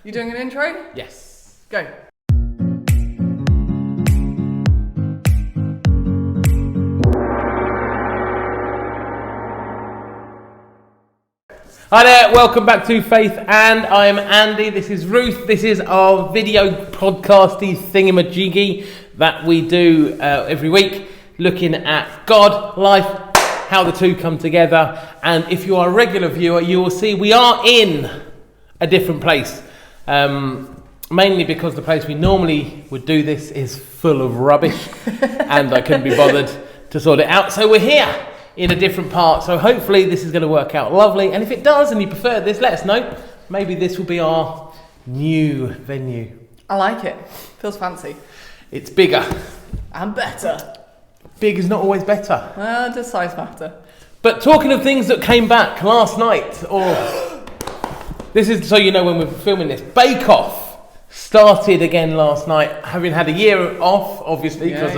You doing an intro? Yes. Go. Hi there, welcome back to Faith and I'm Andy. This is Ruth. This is our video podcasty thingamajiggy that we do every week, looking at God, life, how the two come together. And if you are a regular viewer, you will see we are in a different place. Mainly because the place we normally would do this is full of rubbish and I couldn't be bothered to sort it out. So we're here in a different part. So hopefully this is going to work out lovely. And if it does and you prefer this, let us know. Maybe this will be our new venue. I like it. Feels fancy. It's bigger. And better. Big is not always better. Well, does size matter? But talking of things that came back last night, or this is so you know when we're filming this, Bake Off started again last night, having had a year off, obviously, because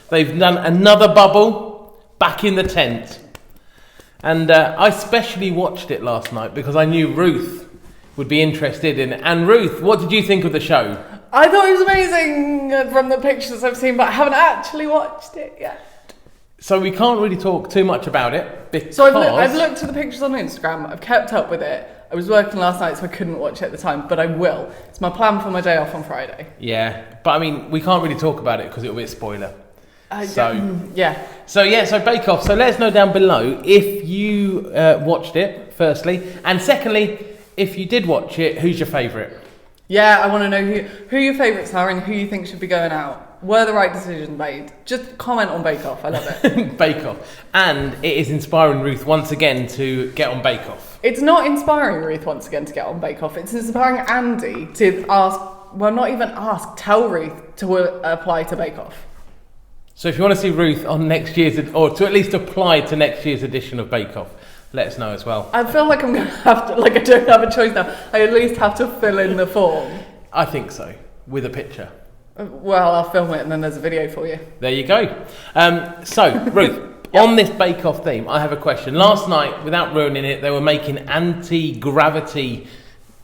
they've done another bubble back in the tent. And I specially watched it last night because I knew Ruth would be interested in it. And Ruth, what did you think of the show? I thought it was amazing from the pictures I've seen, but I haven't actually watched it yet. So we can't really talk too much about it because... So I've looked at the pictures on Instagram, I've kept up with it. I was working last night so I couldn't watch it at the time, but I will. It's my plan for my day off on Friday. Yeah, but I mean, we can't really talk about it because it'll be a spoiler. So Bake Off. So let us know down below if you watched it, firstly. And secondly, if you did watch it, who's your favourite? Yeah, I want to know who your favourites are and who you think should be going out. Were the right decisions made? Just comment on Bake Off. I love it. Bake Off. And it is inspiring Ruth once again to get on Bake Off. It's not inspiring Ruth once again to get on Bake Off. It's inspiring Andy to ask, well, not even ask, tell Ruth to apply to Bake Off. So if you want to see Ruth on next year's, or to at least apply to next year's edition of Bake Off, let us know as well. I feel like I'm going to have to, like I don't have a choice now. I at least have to fill in the form. I think so, with a picture. Well, I'll film it and then there's a video for you. There you go. So, Ruth, on this Bake Off theme, I have a question. Last night, without ruining it, they were making anti-gravity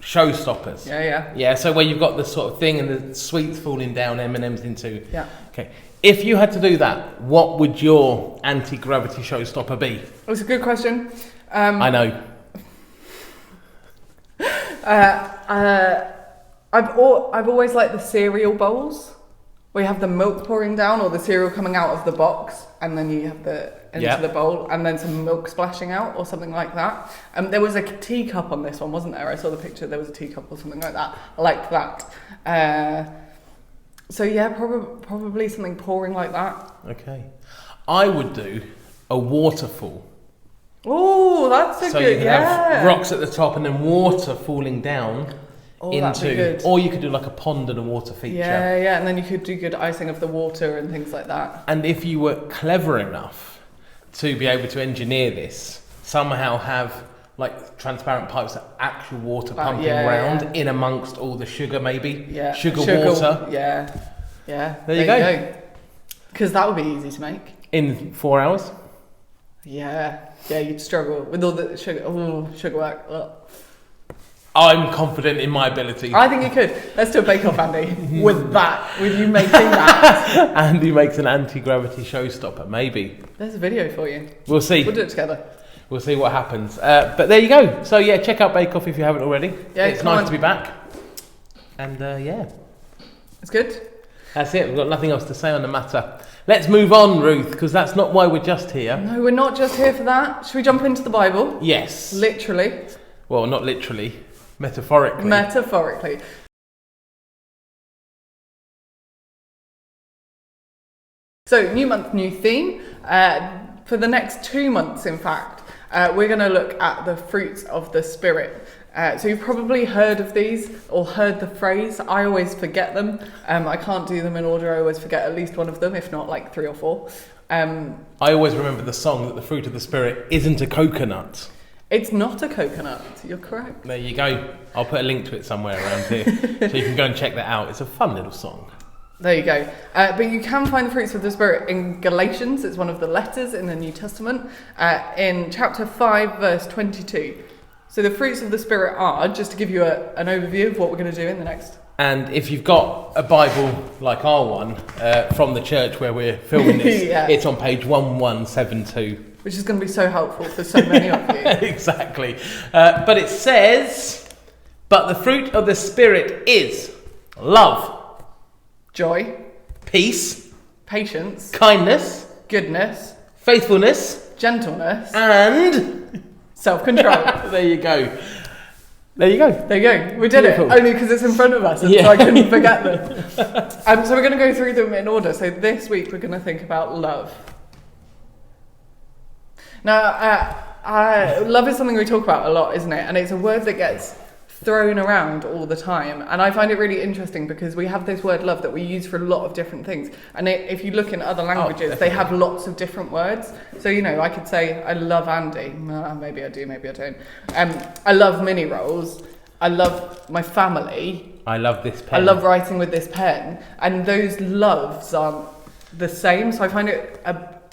showstoppers. Yeah, so where you've got the sort of thing and the sweets falling down, M&M's into. Yeah. Okay. If you had to do that, what would your anti-gravity showstopper be? It's a good question. I know. I've always liked the cereal bowls, where you have the milk pouring down or the cereal coming out of the box, and then you have into the bowl, and then some milk splashing out or something like that. There was a teacup on this one, wasn't there? I saw the picture. There was a teacup or something like that. I liked that. So yeah, probably something pouring like that. Okay. I would do a waterfall. Oh, that's a so good, you can have rocks at the top and then water falling down that'd be good. Or you could do like a pond and a water feature. Yeah, and then you could do good icing of the water and things like that. And if you were clever enough to be able to engineer this, somehow have like transparent pipes of actual water pumping around in amongst all the sugar, maybe. Yeah. Sugar water. Yeah. There you go. Because that would be easy to make. In 4 hours? Yeah, you'd struggle with all the sugar. Oh, sugar work. Ugh. I'm confident in my ability. I think you could. Let's do a Bake Off, Andy. With you making that. Andy makes an anti-gravity showstopper, maybe. There's a video for you. We'll see. We'll do it together. We'll see what happens. But there you go. So yeah, check out Bake Off if you haven't already. Yeah, it's nice to be back. And it's good. That's it. We've got nothing else to say on the matter. Let's move on, Ruth, because that's not why we're just here. No, we're not just here for that. Should we jump into the Bible? Yes. Literally. Well, not literally. Metaphorically. Metaphorically. So, new month, new theme. For the next 2 months, in fact, we're going to look at the fruits of the Spirit. So you've probably heard of these or heard the phrase. I always forget them. I can't do them in order. I always forget at least one of them, if not like 3 or 4. I always remember the song that the fruit of the Spirit isn't a coconut. It's not a coconut. You're correct. There you go. I'll put a link to it somewhere around here so you can go and check that out. It's a fun little song. There you go. But you can find the fruits of the Spirit in Galatians. It's one of the letters in the New Testament. In chapter 5, verse 22. So the fruits of the Spirit are, just to give you an overview of what we're going to do in the next. And if you've got a Bible like our one from the church where we're filming this, it's on page 1172. Which is going to be so helpful for so many of you. Exactly. But it says, but the fruit of the Spirit is love, joy, peace, patience, kindness, goodness, faithfulness, gentleness, and self-control. There you go. There you go. We did Beautiful. it. Only because it's in front of us, and so I couldn't forget them. So we're going to go through them in order. So this week we're going to think about love. Now, love is something we talk about a lot, isn't it? And it's a word that gets thrown around all the time. And I find it really interesting because we have this word love that we use for a lot of different things. And if you look in other languages, they have lots of different words. So, I could say, I love Andy. Maybe I do, maybe I don't. I love mini rolls. I love my family. I love this pen. I love writing with this pen. And those loves aren't the same. So I find it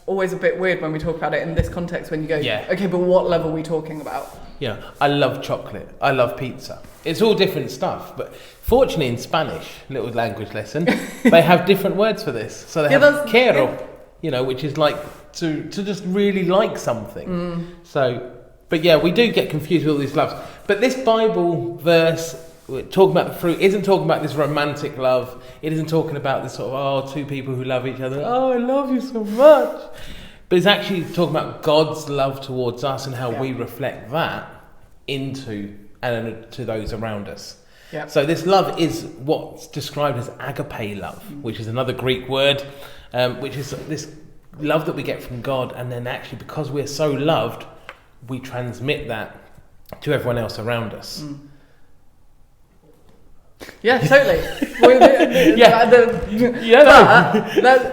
always a bit weird when we talk about it in this context when you go, okay, but what love are we talking about? Yeah, I love chocolate. I love pizza. It's all different stuff. But fortunately in Spanish, little language lesson, they have different words for this. So they have quiero, which is like to just really like something. So, but yeah, we do get confused with all these loves. But this Bible verse, talking about the fruit, isn't talking about this romantic love. It isn't talking about this sort of, two people who love each other. Oh, I love you so much. But it's actually talking about God's love towards us and how we reflect that into and to those around us. Yeah. So this love is what's described as agape love, which is another Greek word, which is this love that we get from God. And then actually, because we're so loved, we transmit that to everyone else around us. Yeah, totally.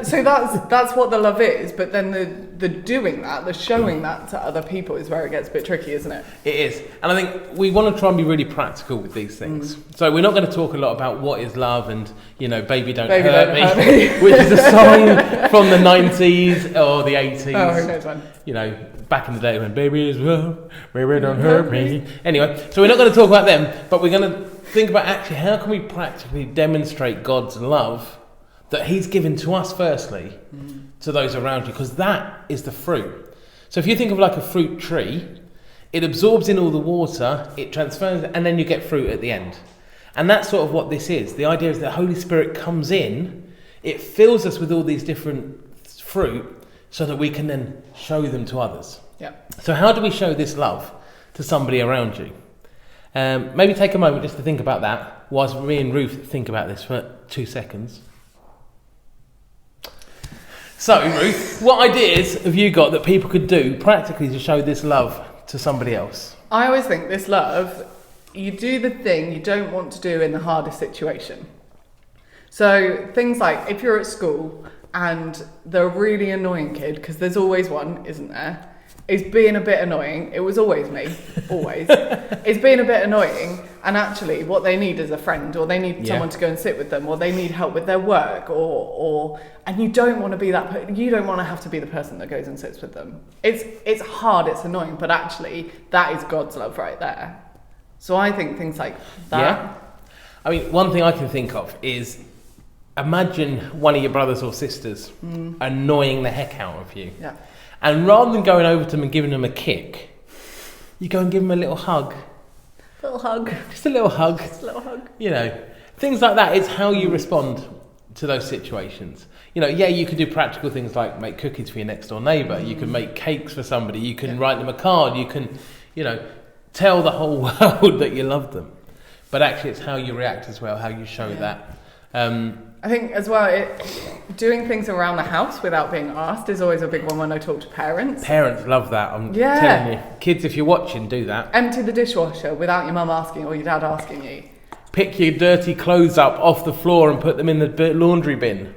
So that's what the love is, but then the doing that, the showing that to other people is where it gets a bit tricky, isn't it? It is. And I think we want to try and be really practical with these things. So we're not going to talk a lot about what is love and, Baby Don't Hurt Me, which is a song from the 90s or the 80s. Oh, who knows when? Back in the day when baby is love, baby don't hurt me. Anyway, so we're not going to talk about them, but we're going to think about actually how can we practically demonstrate God's love that he's given to us firstly, to those around you, because that is the fruit. So if you think of like a fruit tree, it absorbs in all the water, it transfers, and then you get fruit at the end. And that's sort of what this is. The idea is that the Holy Spirit comes in, it fills us with all these different fruit so that we can then show them to others. Yeah. So how do we show this love to somebody around you? Maybe take a moment just to think about that whilst me and Ruth think about this for 2 seconds. So, Ruth, what ideas have you got that people could do practically to show this love to somebody else? I always think this love, you do the thing you don't want to do in the hardest situation. So things like if you're at school and the really annoying kid, because there's always one, isn't there, is being a bit annoying. It was always me, always. Is being a bit annoying, and actually what they need is a friend, or they need someone to go and sit with them, or they need help with their work, and you don't want to be that. You don't want to have to be the person that goes and sits with them. It's hard, it's annoying, but actually that is God's love right there. So I think things like that. Yeah. I mean, one thing I can think of is imagine one of your brothers or sisters annoying the heck out of you. Yeah. And rather than going over to them and giving them a kick, you go and give them a little hug. Little hug. Just a little hug. Just a little hug. Things like that. It's how you respond to those situations. You could do practical things like make cookies for your next door neighbour. You can make cakes for somebody. You can write them a card. You can, tell the whole world that you love them. But actually it's how you react as well, how you show that. I think as well, doing things around the house without being asked is always a big one when I talk to parents. Parents love that, I'm telling you. Kids, if you're watching, do that. Empty the dishwasher without your mum asking or your dad asking you. Pick your dirty clothes up off the floor and put them in the laundry bin.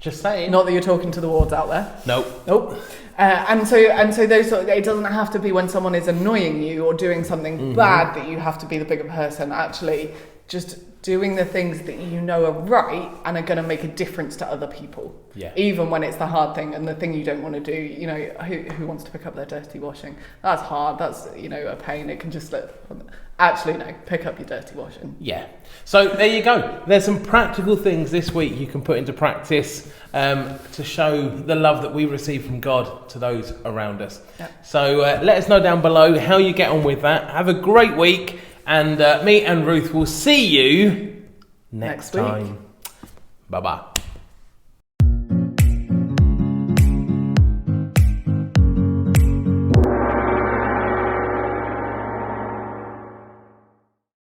Just saying. Not that you're talking to the wards out there. Nope. And so those sort of, it doesn't have to be when someone is annoying you or doing something bad that you have to be the bigger person. Actually, just doing the things that you know are right and are going to make a difference to other people. Yeah. Even when it's the hard thing and the thing you don't want to do. You know, who wants to pick up their dirty washing? That's hard. That's, you know, a pain. It can just slip. Actually, no, pick up your dirty washing. Yeah. So there you go. There's some practical things this week you can put into practice to show the love that we receive from God to those around us. Yeah. So let us know down below how you get on with that. Have a great week. And me and Ruth will see you next time. week. Bye-bye.